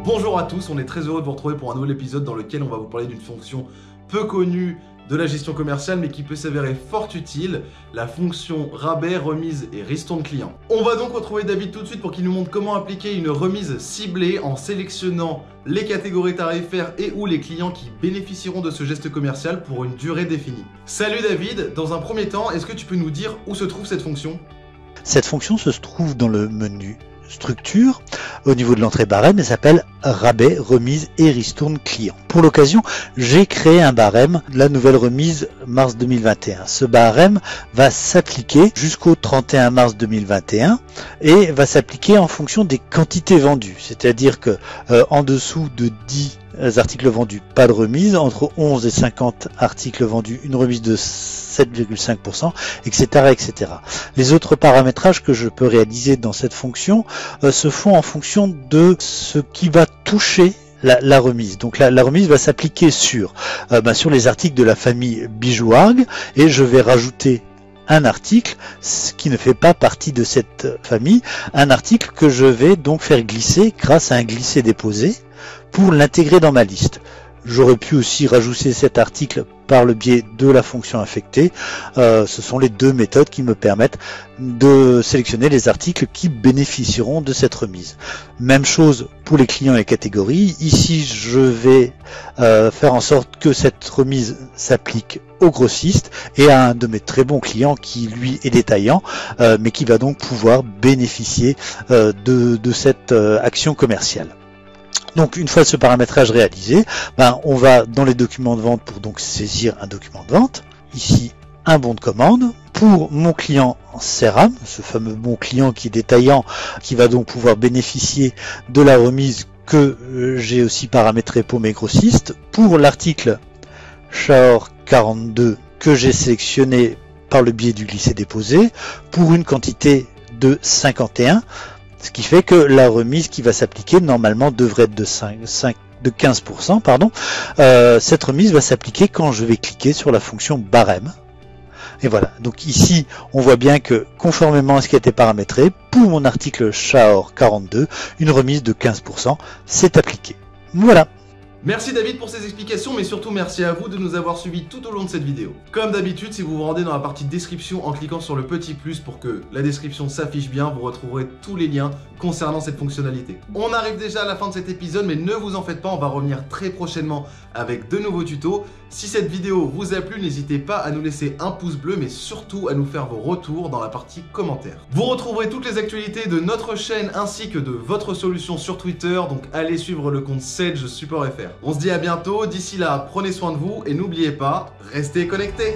Bonjour à tous, on est très heureux de vous retrouver pour un nouvel épisode dans lequel on va vous parler d'une fonction peu connue de la gestion commerciale mais qui peut s'avérer fort utile, la fonction rabais, remise et ristourne client. On va donc retrouver David tout de suite pour qu'il nous montre comment appliquer une remise ciblée en sélectionnant les catégories tarifaires et ou les clients qui bénéficieront de ce geste commercial pour une durée définie. Salut David, dans un premier temps, est-ce que tu peux nous dire où se trouve cette fonction ? Cette fonction se trouve dans le menu structure au niveau de l'entrée barème et s'appelle rabais, remise et ristourne client. Pour l'occasion, j'ai créé un barème, la nouvelle remise mars 2021. Ce barème va s'appliquer jusqu'au 31 mars 2021 et va s'appliquer en fonction des quantités vendues. C'est-à-dire que en dessous de 10 articles vendus, pas de remise. Entre 11 et 50 articles vendus, une remise de 7,5%, etc., etc. Les autres paramétrages que je peux réaliser dans cette fonction se font en fonction de ce qui va toucher la remise. Donc la remise va s'appliquer sur les articles de la famille bijoux Arg et je vais rajouter un article qui ne fait pas partie de cette famille, un article que je vais donc faire glisser grâce à un glisser-déposer pour l'intégrer dans ma liste. J'aurais pu aussi rajouter cet article par le biais de la fonction affectée. Ce sont les deux méthodes qui me permettent de sélectionner les articles qui bénéficieront de cette remise. Même chose pour les clients et catégories. Ici, je vais faire en sorte que cette remise s'applique au grossiste et à un de mes très bons clients qui lui est détaillant, mais qui va donc pouvoir bénéficier de cette action commerciale. Donc une fois ce paramétrage réalisé, on va dans les documents de vente pour donc saisir un document de vente. Ici un bon de commande pour mon client CERAM, ce fameux bon client qui est détaillant, qui va donc pouvoir bénéficier de la remise que j'ai aussi paramétré pour mes grossistes. Pour l'article Shaor 42 que j'ai sélectionné par le biais du glisser-déposer pour une quantité de 51. Ce qui fait que la remise qui va s'appliquer normalement devrait être de 15%. Cette remise va s'appliquer quand je vais cliquer sur la fonction barème. Et voilà, donc ici on voit bien que conformément à ce qui a été paramétré, pour mon article Shaor 42, une remise de 15% s'est appliquée. Voilà. Merci David pour ces explications, mais surtout merci à vous de nous avoir suivis tout au long de cette vidéo. Comme d'habitude, si vous vous rendez dans la partie description en cliquant sur le petit plus pour que la description s'affiche bien, vous retrouverez tous les liens concernant cette fonctionnalité. On arrive déjà à la fin de cet épisode, mais ne vous en faites pas, on va revenir très prochainement avec de nouveaux tutos. Si cette vidéo vous a plu, n'hésitez pas à nous laisser un pouce bleu, mais surtout à nous faire vos retours dans la partie commentaires. Vous retrouverez toutes les actualités de notre chaîne ainsi que de votre solution sur Twitter, donc allez suivre le compte Sedge Support FR. On se dit à bientôt, d'ici là, prenez soin de vous et n'oubliez pas, restez connectés.